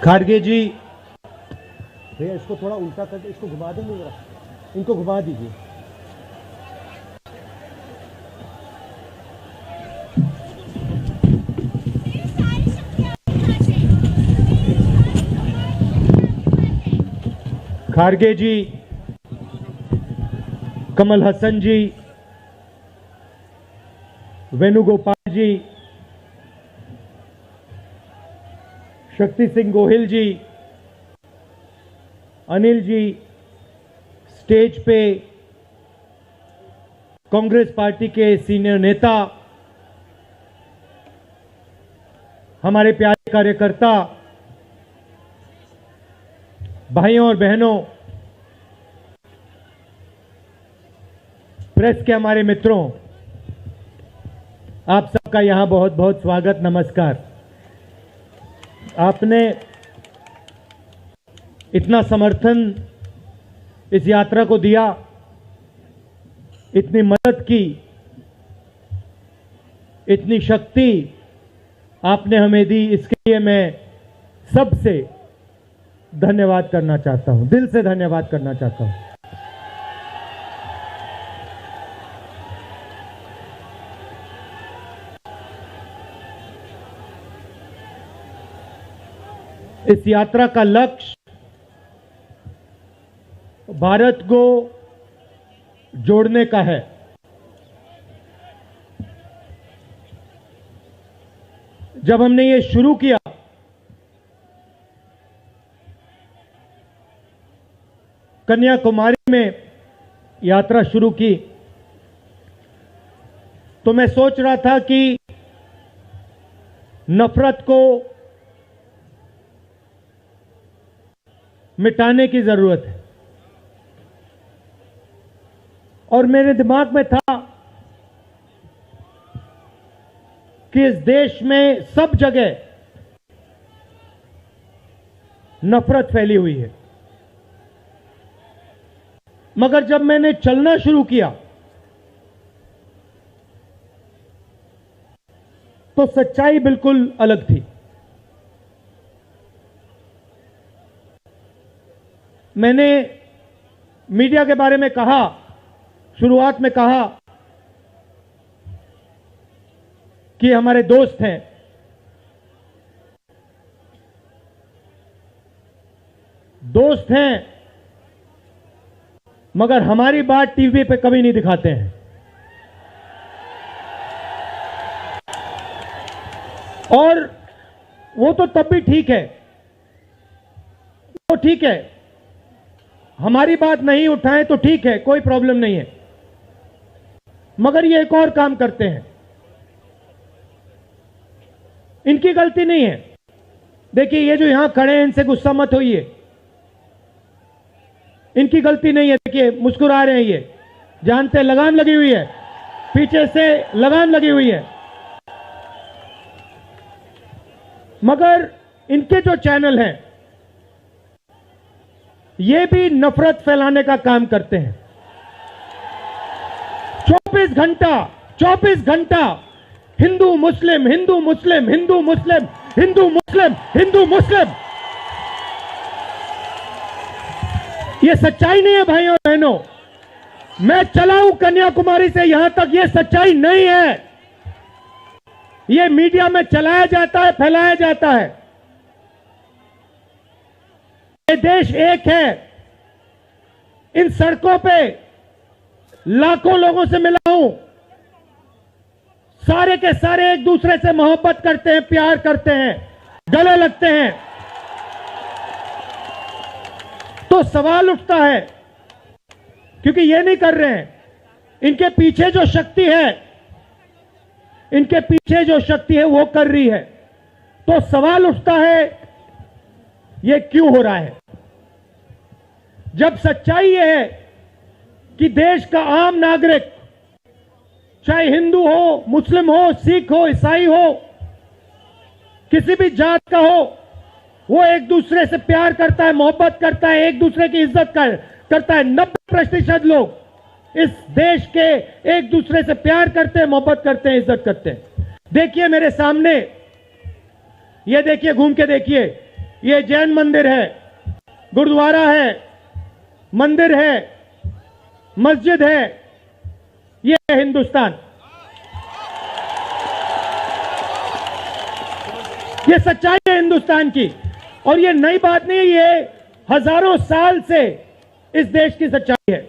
खारगे जी, भैया इसको थोड़ा उल्टा करके इसको घुमा देंगे जरा, इनको घुमा दीजिए। खारगे जी, कमल हसन जी, वेणुगोपाल जी, शक्ति सिंह गोहिल जी, अनिल जी, स्टेज पे कांग्रेस पार्टी के सीनियर नेता, हमारे प्यारे कार्यकर्ता, भाइयों और बहनों, प्रेस के हमारे मित्रों, आप सबका यहां बहुत बहुत स्वागत, नमस्कार। आपने इतना समर्थन इस यात्रा को दिया, इतनी मदद की, इतनी शक्ति आपने हमें दी, इसके लिए मैं सबसे धन्यवाद करना चाहता हूं, दिल से धन्यवाद करना चाहता हूं। इस यात्रा का लक्ष्य भारत को जोड़ने का है। जब हमने ये शुरू किया कन्याकुमारी में यात्रा शुरू की, तो मैं सोच रहा था कि नफरत को मिटाने की जरूरत है, और मेरे दिमाग में था कि इस देश में सब जगह नफरत फैली हुई है, मगर जब मैंने चलना शुरू किया तो सच्चाई बिल्कुल अलग थी। मैंने मीडिया के बारे में कहा, शुरुआत में कहा कि हमारे दोस्त हैं, दोस्त हैं, मगर हमारी बात टीवी पे कभी नहीं दिखाते हैं। और वो तो तब भी ठीक है, वो ठीक है, हमारी बात नहीं उठाएं तो ठीक है, कोई प्रॉब्लम नहीं है, मगर ये एक और काम करते हैं, इनकी गलती नहीं है। देखिए, ये जो यहां खड़े हैं, इनसे गुस्सा मत होइए, इनकी गलती नहीं है। देखिए, मुस्कुरा रहे हैं, ये जानते, लगाम लगी हुई है, पीछे से लगाम लगी हुई है, मगर इनके जो चैनल हैं ये भी नफरत फैलाने का काम करते हैं। 24 घंटा हिंदू मुस्लिम, हिंदू मुस्लिम, हिंदू मुस्लिम, हिंदू मुस्लिम, हिंदू मुस्लिम। ये सच्चाई नहीं है भाइयों और बहनों। मैं चला हूं कन्याकुमारी से यहां तक, ये सच्चाई नहीं है। ये मीडिया में चलाया जाता है, फैलाया जाता है। ये देश एक है। इन सड़कों पे लाखों लोगों से मिला हूं, सारे के सारे एक दूसरे से मोहब्बत करते हैं, प्यार करते हैं, गले लगते हैं। तो सवाल उठता है, क्योंकि ये नहीं कर रहे हैं, इनके पीछे जो शक्ति है, इनके पीछे जो शक्ति है वो कर रही है। तो सवाल उठता है, ये क्यों हो रहा है? जब सच्चाई ये है कि देश का आम नागरिक, चाहे हिंदू हो, मुस्लिम हो, सिख हो, ईसाई हो, किसी भी जात का हो, वो एक दूसरे से प्यार करता है, मोहब्बत करता है, एक दूसरे की इज्जत करता है। 90% लोग इस देश के एक दूसरे से प्यार करते हैं, मोहब्बत करते हैं, इज्जत करते हैं। देखिए मेरे सामने, ये देखिए, घूम के देखिए, ये जैन मंदिर है, गुरुद्वारा है, मंदिर है, मस्जिद है, ये है हिंदुस्तान। ये सच्चाई है हिंदुस्तान की, और ये नई बात नहीं है, ये हजारों साल से इस देश की सच्चाई है।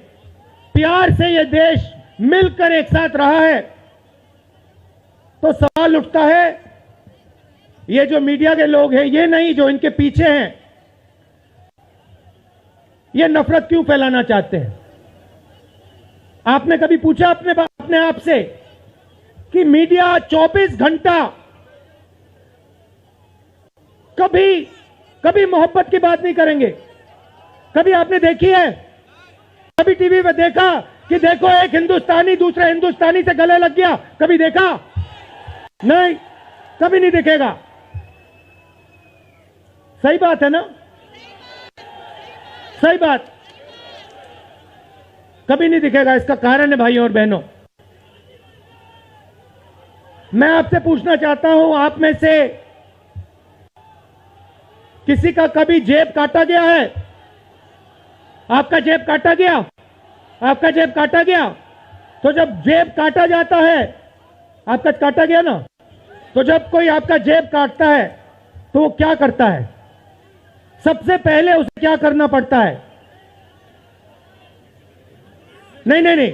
प्यार से ये देश मिलकर एक साथ रहा है। तो सवाल उठता है, ये जो मीडिया के लोग हैं, ये नहीं, जो इनके पीछे हैं, ये नफरत क्यों फैलाना चाहते हैं? आपने कभी पूछा अपने आप से कि मीडिया 24 घंटा कभी मोहब्बत की बात नहीं करेंगे? कभी आपने देखी है? कभी टीवी पे देखा कि देखो एक हिंदुस्तानी दूसरे हिंदुस्तानी से गले लग गया? कभी देखा? नहीं, कभी नहीं दिखेगा। सही बात है ना? सही बात, कभी नहीं दिखेगा। इसका कारण है भाइयों और बहनों, मैं आपसे पूछना चाहता हूं, आप में से किसी का कभी जेब काटा गया है? आपका जेब काटा गया? आपका जेब काटा गया? तो जब जेब काटा जाता है, आपका काटा गया ना, तो जब कोई आपका जेब काटता है तो वो क्या करता है? सबसे पहले उसे क्या करना पड़ता है? नहीं,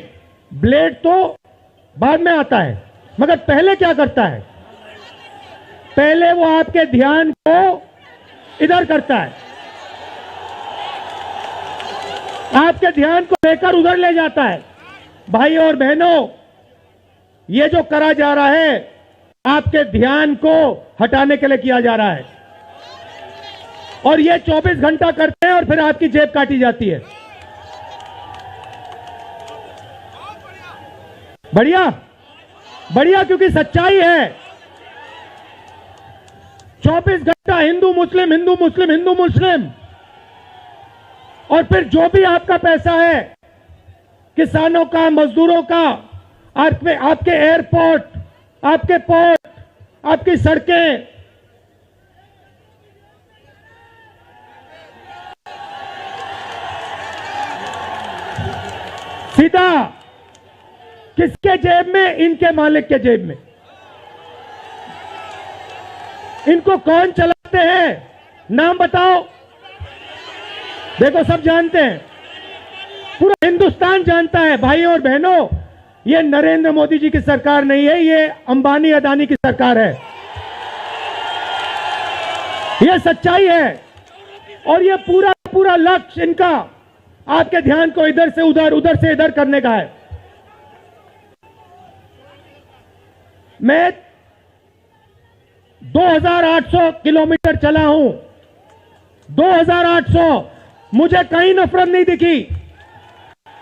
ब्लेड तो बाद में आता है, मगर पहले क्या करता है? पहले वो आपके ध्यान को इधर करता है, आपके ध्यान को लेकर उधर ले जाता है। भाई और बहनों, ये जो करा जा रहा है, आपके ध्यान को हटाने के लिए किया जा रहा है, और ये 24 घंटा करते हैं और फिर आपकी जेब काटी जाती है। बढ़िया, बढ़िया, क्योंकि सच्चाई है। 24 घंटा हिंदू मुस्लिम, हिंदू मुस्लिम, हिंदू मुस्लिम, और फिर जो भी आपका पैसा है, किसानों का, मजदूरों का, आपके एयरपोर्ट, आपके पोर्ट, आपकी सड़कें, सीधा किसके जेब में? इनके मालिक के जेब में। इनको कौन चलाते हैं? नाम बताओ। देखो, सब जानते हैं, पूरा हिंदुस्तान जानता है। भाइयों और बहनों, ये नरेंद्र मोदी जी की सरकार नहीं है, ये अंबानी अदानी की सरकार है। ये सच्चाई है, और ये पूरा लक्ष्य इनका आपके ध्यान को इधर से उधर, उधर से इधर करने का है। मैं 2800 किलोमीटर चला हूं, 2800, मुझे कहीं नफरत नहीं दिखी,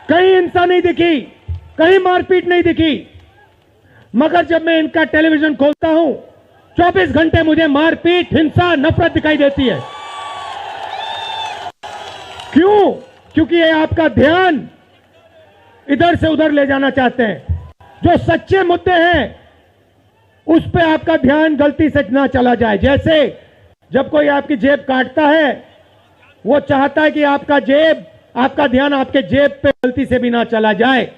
कहीं हिंसा नहीं दिखी, कहीं मारपीट नहीं दिखी। मगर जब मैं इनका टेलीविजन खोलता हूं, 24 घंटे मुझे मारपीट, हिंसा, नफरत दिखाई देती है। क्यों? क्योंकि ये आपका ध्यान इधर से उधर ले जाना चाहते हैं। जो सच्चे मुद्दे हैं उस पे आपका ध्यान गलती से ना चला जाए। जैसे जब कोई आपकी जेब काटता है, वो चाहता है कि आपका ध्यान आपके जेब पे गलती से भी ना चला जाए।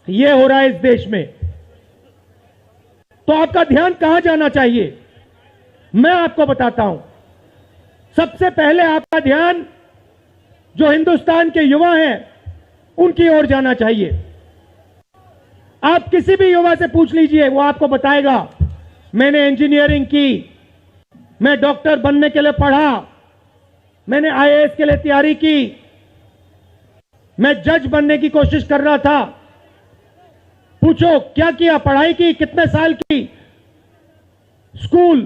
ये हो रहा है इस देश में। तो आपका ध्यान कहां जाना चाहिए? मैं आपको बताता हूं। सबसे पहले आपका ध्यान जो हिंदुस्तान के युवा हैं उनकी ओर जाना चाहिए। आप किसी भी युवा से पूछ लीजिए, वो आपको बताएगा, मैंने इंजीनियरिंग की, मैं डॉक्टर बनने के लिए पढ़ा, मैंने आईएएस के लिए तैयारी की, मैं जज बनने की कोशिश कर रहा था। पूछो क्या किया? पढ़ाई की, कितने साल की? स्कूल,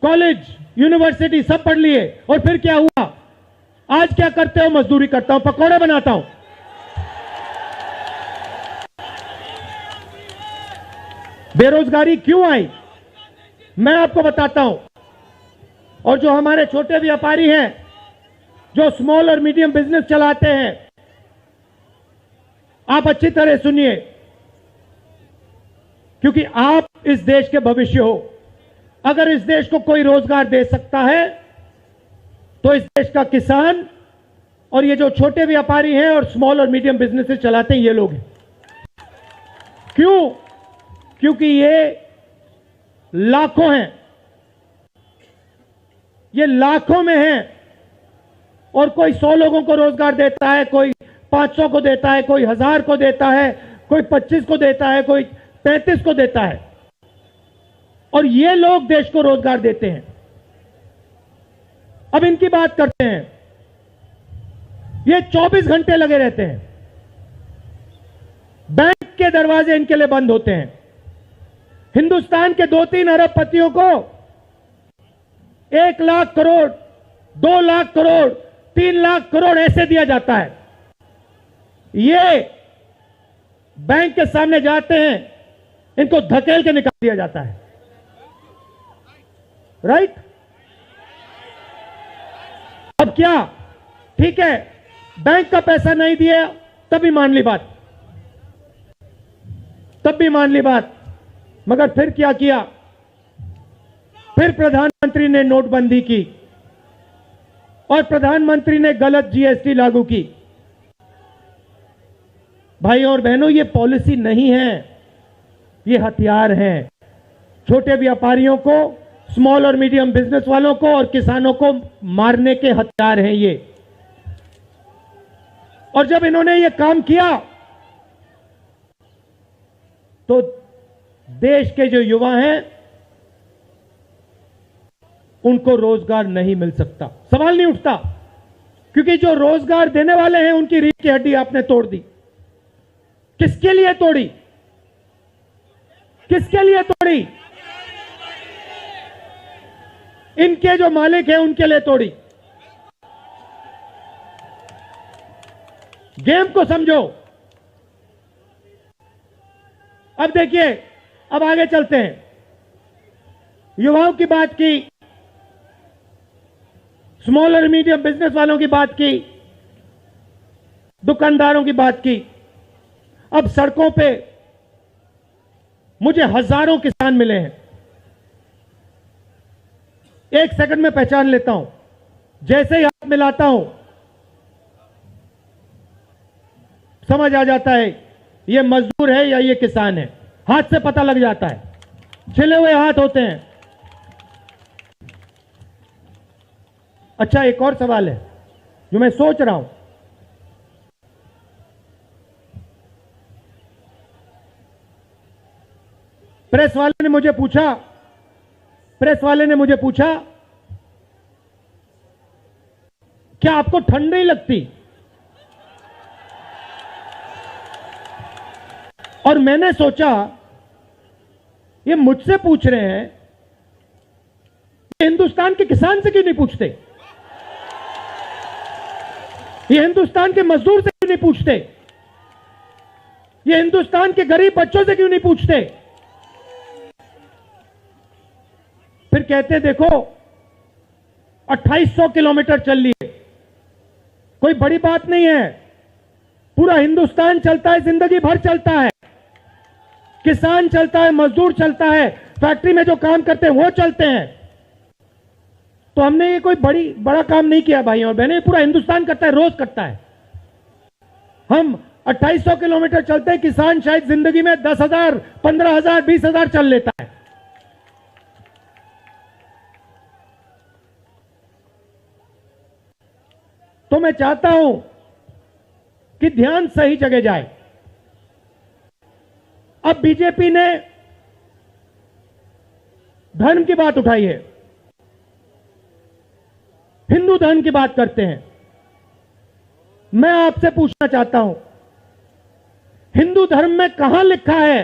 कॉलेज, यूनिवर्सिटी सब पढ़ लिए, और फिर क्या हुआ? आज क्या करते हो? मजदूरी करता हूं, पकौड़े बनाता हूं। बेरोजगारी क्यों आई? मैं आपको बताता हूं। और जो हमारे छोटे व्यापारी हैं, जो स्मॉल और मीडियम बिजनेस चलाते हैं, आप अच्छी तरह सुनिए, क्योंकि आप इस देश के भविष्य हो। अगर इस देश को कोई रोजगार दे सकता है तो इस देश का किसान और ये जो छोटे व्यापारी हैं और स्मॉल और मीडियम बिजनेसेस चलाते हैं, ये लोग हैं। क्यों? क्योंकि ये लाखों हैं, ये लाखों में हैं। और कोई 100 लोगों को रोजगार देता है, कोई 500 को देता है, कोई 1000 को देता है, कोई 25 को देता है, कोई 35 को देता है, और ये लोग देश को रोजगार देते हैं। अब इनकी बात करते हैं। ये 24 घंटे लगे रहते हैं, बैंक के दरवाजे इनके लिए बंद होते हैं। हिंदुस्तान के 2-3 अरबपतियों को 1 लाख करोड़, 2 लाख करोड़, 3 लाख करोड़ ऐसे दिया जाता है। ये बैंक के सामने जाते हैं, इनको धकेल के निकाल दिया जाता है। राइट? अब क्या? ठीक है, बैंक का पैसा नहीं दिया तभी मान ली बात, तब भी मान ली बात। मगर फिर क्या किया? फिर प्रधानमंत्री ने नोटबंदी की और प्रधानमंत्री ने गलत जीएसटी लागू की। भाइयों और बहनों, ये पॉलिसी नहीं है, ये हथियार हैं। छोटे व्यापारियों को, स्मॉल और मीडियम बिजनेस वालों को और किसानों को मारने के हथियार हैं ये। और जब इन्होंने ये काम किया तो देश के जो युवा हैं उनको रोजगार नहीं मिल सकता, सवाल नहीं उठता। क्योंकि जो रोजगार देने वाले हैं उनकी रीढ़ की हड्डी आपने तोड़ दी। किसके लिए तोड़ी? किसके लिए तोड़ी? इनके जो मालिक हैं उनके लिए तोड़ी। गेम को समझो। अब देखिए, अब आगे चलते हैं। युवाओं की बात की, स्मॉल और मीडियम बिजनेस वालों की बात की, दुकानदारों की बात की। अब सड़कों पे मुझे हजारों किसान मिले हैं। 1 सेकंड में पहचान लेता हूं, जैसे ही हाथ मिलाता हूं समझ आ जाता है ये मजदूर है या ये किसान है। हाथ से पता लग जाता है, छिले हुए हाथ होते हैं। अच्छा, एक और सवाल है जो मैं सोच रहा हूं। प्रेस वाले ने मुझे पूछा क्या आपको ठंड नहीं लगती? और मैंने सोचा ये मुझसे पूछ रहे हैं, ये हिंदुस्तान के किसान से क्यों नहीं पूछते? ये हिंदुस्तान के मजदूर से क्यों नहीं पूछते? ये हिंदुस्तान के गरीब बच्चों से क्यों नहीं पूछते? फिर कहते हैं देखो 2800 किलोमीटर चल लिए, कोई बड़ी बात नहीं है। पूरा हिंदुस्तान चलता है, जिंदगी भर चलता है। किसान चलता है, मजदूर चलता है, फैक्ट्री में जो काम करते हैं वो चलते हैं। तो हमने ये कोई बड़ा काम नहीं किया भाइयों और बहनें, पूरा हिंदुस्तान करता है, रोज करता है। हम 2800 किलोमीटर चलते हैं, किसान शायद जिंदगी में 10,000, 15,000, 20,000 चल लेता है। तो मैं चाहता हूं कि ध्यान सही जगह जाए। अब बीजेपी ने धर्म की बात उठाई है, हिंदू धर्म की बात करते हैं। मैं आपसे पूछना चाहता हूं, हिंदू धर्म में कहां लिखा है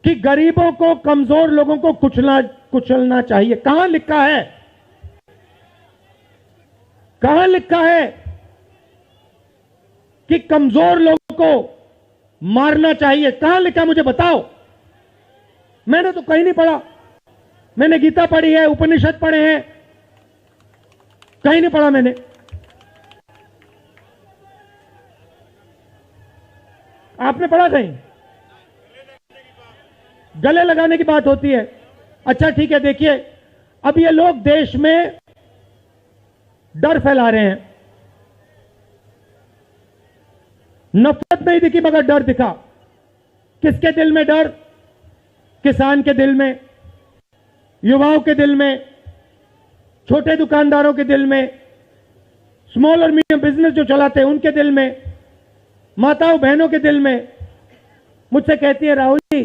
कि गरीबों को, कमजोर लोगों को कुचलना चाहिए? कहां लिखा है? कहां लिखा है कि कमजोर लोगों को मारना चाहिए? कहां लिखा, मुझे बताओ। मैंने तो कहीं नहीं पढ़ा। मैंने गीता पढ़ी है, उपनिषद पढ़े हैं, कहीं नहीं पढ़ा मैंने। आपने पढ़ा कहीं? गले लगाने की बात होती है। अच्छा ठीक है, देखिए अब ये लोग देश में डर फैला रहे हैं। नफरत नहीं दिखी मगर डर दिखा। किसके दिल में डर? किसान के दिल में, युवाओं के दिल में, छोटे दुकानदारों के दिल में, स्मॉल और मीडियम बिजनेस जो चलाते हैं उनके दिल में, माताओं बहनों के दिल में। मुझसे कहती है राहुल जी,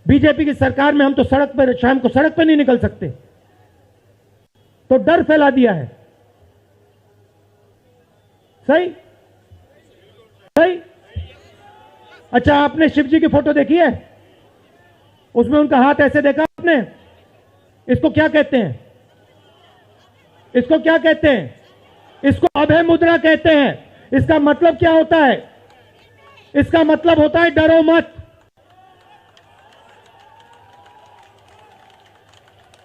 बीजेपी की सरकार में हम तो सड़क पर, शाम को सड़क पर नहीं निकल सकते। तो डर फैला दिया है। सही सही। अच्छा, आपने शिव जी की फोटो देखी है? उसमें उनका हाथ ऐसे देखा आपने? इसको क्या कहते हैं? इसको क्या कहते हैं? इसको अभय मुद्रा कहते हैं। इसका मतलब क्या होता है? इसका मतलब होता है डरो मत।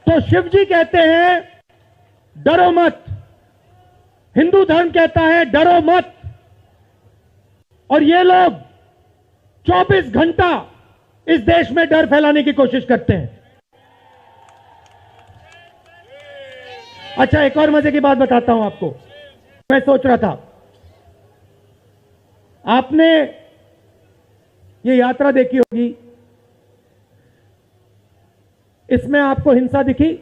तो शिव जी कहते हैं डरो मत, हिंदू धर्म कहता है डरो मत, और ये लोग 24 घंटा इस देश में डर फैलाने की कोशिश करते हैं। अच्छा, एक और मजे की बात बताता हूं आपको। मैं सोच रहा था, आपने ये यात्रा देखी होगी, इसमें आपको हिंसा दिखी?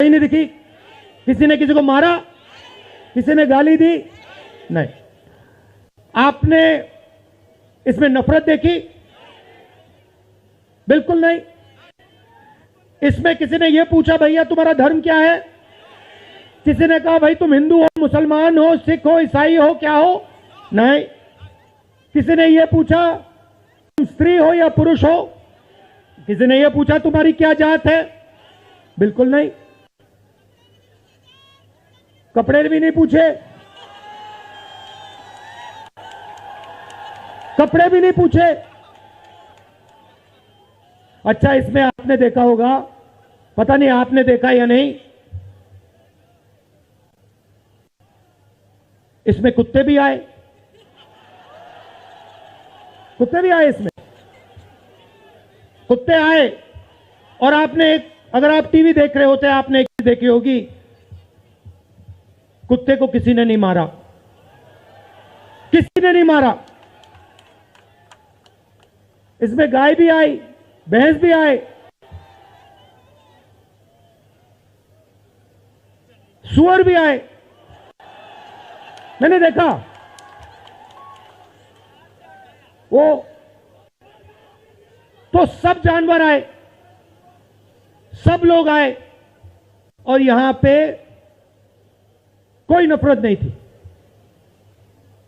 कहीं नहीं दिखी? किसी ने किसी को मारा? किसी ने गाली दी? नहीं। आपने इसमें नफरत देखी? बिल्कुल नहीं। इसमें किसी ने यह पूछा भैया तुम्हारा धर्म क्या है? किसी ने कहा भाई तुम हिंदू हो, मुसलमान हो, सिख हो, ईसाई हो, क्या हो? नहीं। किसी ने यह पूछा तुम स्त्री हो या पुरुष हो? किसी ने यह पूछा तुम्हारी क्या जात है? बिल्कुल नहीं। कपड़े भी नहीं पूछे, कपड़े भी नहीं पूछे। अच्छा, इसमें आपने देखा होगा, पता नहीं आपने देखा या नहीं, इसमें कुत्ते भी आए। कुत्ते भी आए इसमें, कुत्ते आए। और आपने एक, अगर आप टीवी देख रहे होते आपने एक चीज देखी होगी, कुत्ते को किसी ने नहीं मारा, किसी ने नहीं मारा। इसमें गाय भी आई, भैंस भी आए, सुअर भी आए। मैंने देखा वो, तो सब जानवर आए, सब लोग आए, और यहां पे कोई नफरत नहीं थी।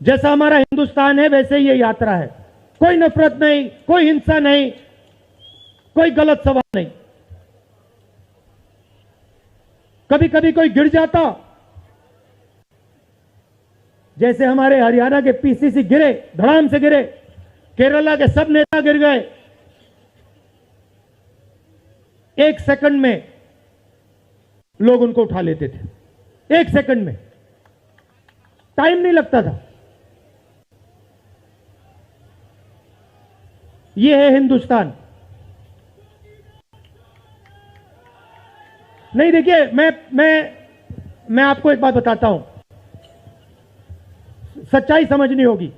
जैसा हमारा हिंदुस्तान है वैसे ही ये यात्रा है। कोई नफरत नहीं, कोई हिंसा नहीं, कोई गलत सवाल नहीं। कभी कभी कोई गिर जाता, जैसे हमारे हरियाणा के पीसीसी गिरे, धड़ाम से गिरे, केरला के सब नेता गिर गए, 1 सेकंड में लोग उनको उठा लेते थे। 1 सेकंड में, टाइम नहीं लगता था। यह है हिंदुस्तान। नहीं, देखिए मैं आपको एक बात बताता हूं, सच्चाई समझनी होगी।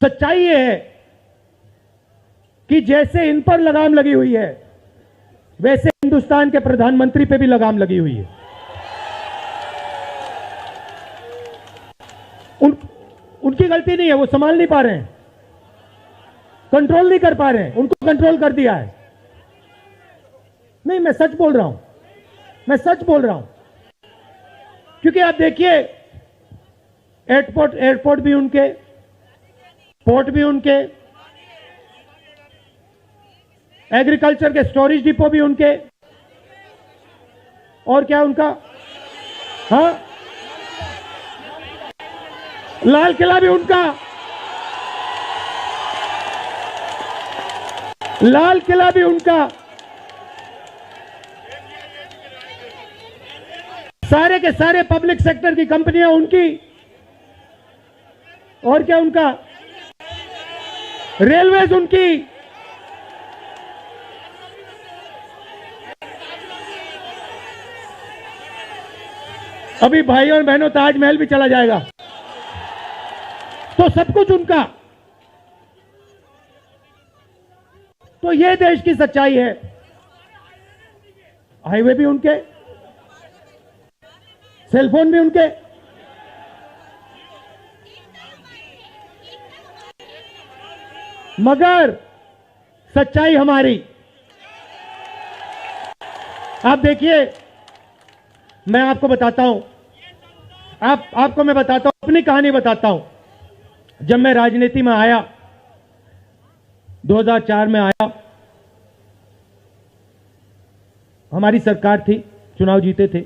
सच्चाई यह है कि जैसे इन पर लगाम लगी हुई है, वैसे हिंदुस्तान के प्रधानमंत्री पे भी लगाम लगी हुई है। उनकी गलती नहीं है, वो संभाल नहीं पा रहे हैं, कंट्रोल नहीं कर पा रहे हैं, उनको कंट्रोल कर दिया है। नहीं, मैं सच बोल रहा हूं, मैं सच बोल रहा हूं। क्योंकि आप देखिए, एयरपोर्ट भी उनके, पोर्ट भी उनके, एग्रीकल्चर के स्टोरेज डिपो भी उनके, और क्या उनका, हाँ, लाल किला भी उनका, लाल किला भी उनका, सारे के सारे पब्लिक सेक्टर की कंपनियां उनकी, और क्या उनका, रेलवेज उनकी, अभी भाइयों और बहनों ताजमहल भी चला जाएगा, तो सब कुछ उनका। तो ये देश की सच्चाई है। हाईवे भी उनके, सेलफोन भी उनके, मगर सच्चाई हमारी। आप देखिए, मैं आपको बताता हूं, आपको मैं बताता हूं, अपनी कहानी बताता हूं। जब मैं राजनीति में आया, 2004 में आया, हमारी सरकार थी, चुनाव जीते थे,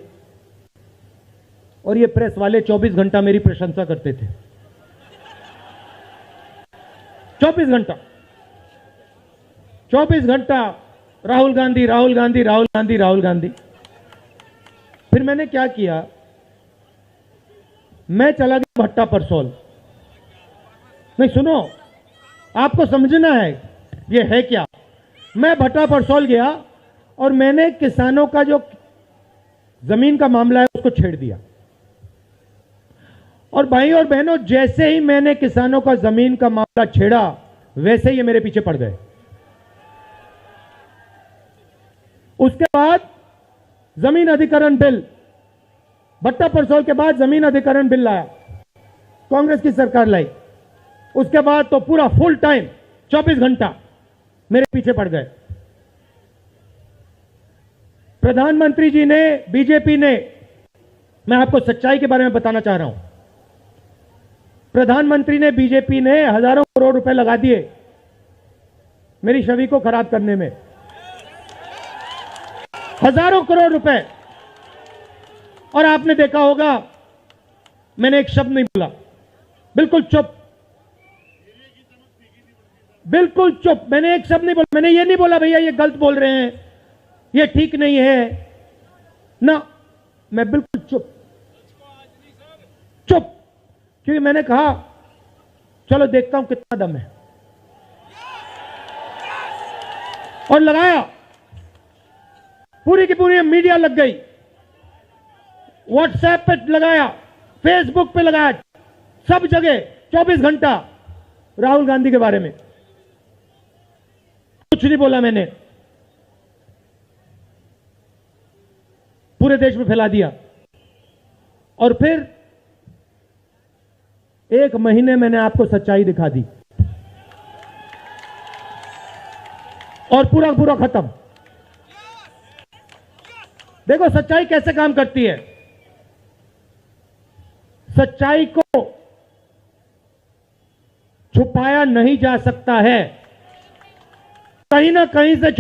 और ये प्रेस वाले 24 घंटा मेरी प्रशंसा करते थे। 24 घंटा, 24 घंटा राहुल गांधी, राहुल गांधी, राहुल गांधी, राहुल गांधी। फिर मैंने क्या किया, मैं चला गया भट्टा परसोल। नहीं सुनो, आपको समझना है ये है क्या। मैं भट्टा परसोल गया और मैंने किसानों का जो जमीन का मामला है उसको छेड़ दिया। और भाई और बहनों, जैसे ही मैंने किसानों का जमीन का मामला छेड़ा, वैसे ही ये मेरे पीछे पड़ गए। उसके बाद जमीन अधिकरण बिल, भट्टा परसोल के बाद जमीन अधिकरण बिल लाया, कांग्रेस की सरकार लाई। उसके बाद तो पूरा फुल टाइम 24 घंटा मेरे पीछे पड़ गए। प्रधानमंत्री जी ने, बीजेपी ने, मैं आपको सच्चाई के बारे में बताना चाह रहा हूं, प्रधानमंत्री ने, बीजेपी ने हजारों करोड़ रुपए लगा दिए मेरी छवि को खराब करने में। हजारों करोड़ रुपए। और आपने देखा होगा, मैंने एक शब्द नहीं बोला, बिल्कुल चुप, बिल्कुल चुप। मैंने एक शब्द नहीं बोला। मैंने ये नहीं बोला भैया ये गलत बोल रहे हैं, ये ठीक नहीं है ना, मैं बिल्कुल चुप, चुप। क्योंकि मैंने कहा चलो देखता हूं कितना दम है, और लगाया। पूरी की पूरी मीडिया लग गई, व्हाट्सएप पे लगाया, फेसबुक पे लगाया, सब जगह 24 घंटा राहुल गांधी के बारे में। कुछ नहीं बोला मैंने, पूरे देश में फैला दिया। और फिर एक महीने मैंने आपको सच्चाई दिखा दी, और पूरा पूरा खत्म। देखो सच्चाई कैसे काम करती है। सच्चाई को छुपाया नहीं जा सकता है, कहीं ना कहीं से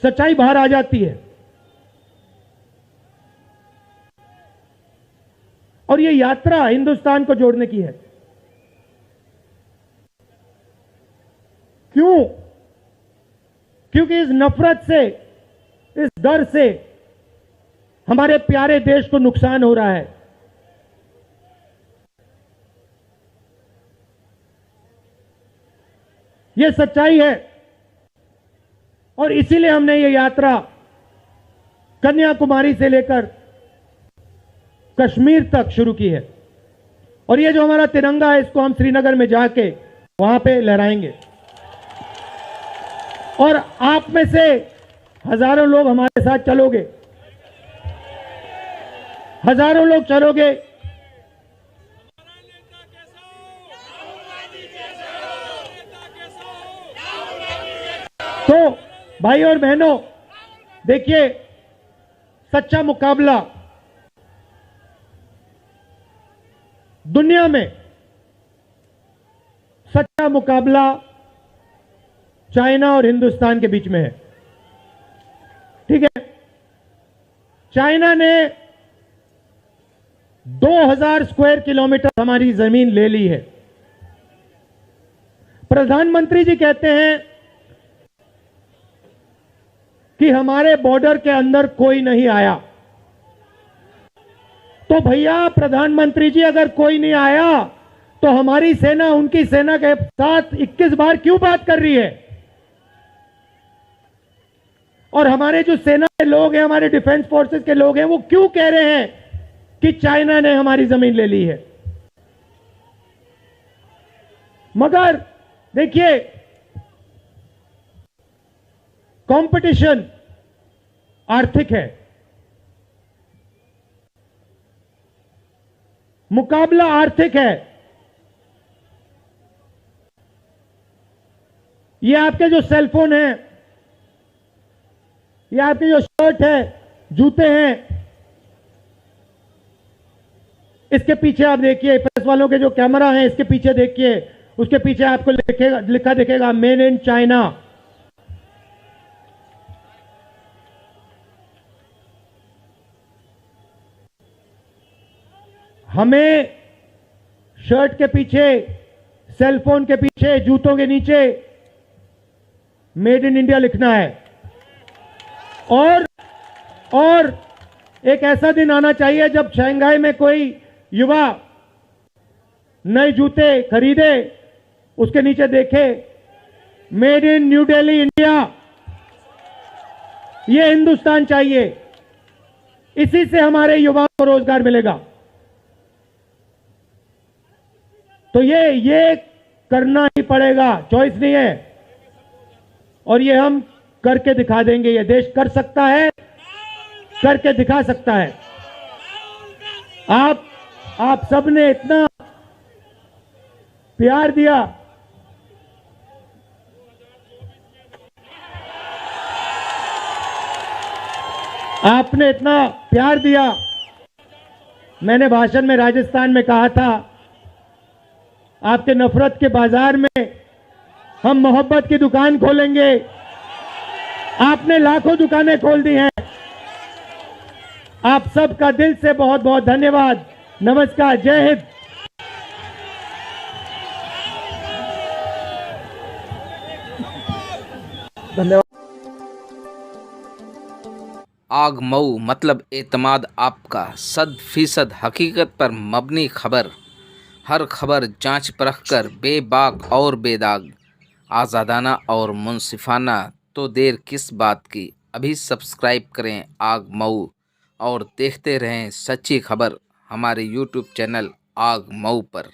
सच्चाई बाहर आ जाती है। और ये यात्रा हिंदुस्तान को जोड़ने की है। क्यों? क्योंकि इस नफरत से, इस डर से हमारे प्यारे देश को नुकसान हो रहा है। यह सच्चाई है, और इसीलिए हमने ये यात्रा कन्याकुमारी से लेकर कश्मीर तक शुरू की है। और ये जो हमारा तिरंगा है, इसको हम श्रीनगर में जाके वहां पे लहराएंगे। और आप में से हजारों लोग हमारे साथ चलोगे, हजारों लोग चलोगे। तो भाई और बहनों, देखिए, सच्चा मुकाबला दुनिया में, सच्चा मुकाबला चाइना और हिंदुस्तान के बीच में है। ठीक है, चाइना ने 2000 स्क्वायर किलोमीटर हमारी जमीन ले ली है। प्रधानमंत्री जी कहते हैं कि हमारे बॉर्डर के अंदर कोई नहीं आया। तो भैया प्रधानमंत्री जी, अगर कोई नहीं आया तो हमारी सेना उनकी सेना के साथ 21 बार क्यों बात कर रही है? और हमारे जो सेना के लोग हैं, हमारे डिफेंस फोर्सेस के लोग हैं, वो क्यों कह रहे हैं कि चाइना ने हमारी जमीन ले ली है? मगर देखिए, कंपटीशन आर्थिक है, मुकाबला आर्थिक है। ये आपके जो सेलफोन है, ये आपके जो शर्ट है, जूते हैं, इसके पीछे आप देखिए, प्रेस वालों के जो कैमरा है इसके पीछे देखिए, उसके पीछे आपको लिखा दिखेगा मेड इन चाइना। हमें शर्ट के पीछे, सेलफोन के पीछे, जूतों के नीचे मेड इन इंडिया लिखना है। और एक ऐसा दिन आना चाहिए जब शंघाई में कोई युवा नए जूते खरीदे, उसके नीचे देखे made in new Delhi India. ये हिंदुस्तान चाहिए, इसी से हमारे युवाओं को रोजगार मिलेगा। तो ये करना ही पड़ेगा, चॉइस नहीं है। और ये हम करके दिखा देंगे। ये देश कर सकता है, करके दिखा सकता है। आप सबने इतना प्यार दिया, आपने इतना प्यार दिया। मैंने भाषण में राजस्थान में कहा था, आपके नफरत के बाजार में हम मोहब्बत की दुकान खोलेंगे। आपने लाखों दुकानें खोल दी हैं। आप सबका दिल से बहुत बहुत धन्यवाद। नमस्कार, जय हिंद। धन्यवाद। आग मऊ मतलब एतमाद आपका 100% हकीकत पर मबनी खबर। हर खबर जांच परख कर बेबाक और बेदाग, आज़ादाना और मुनसिफाना। तो देर किस बात की, अभी सब्सक्राइब करें आग मऊ और देखते रहें सच्ची खबर हमारे YouTube चैनल आग मऊ पर।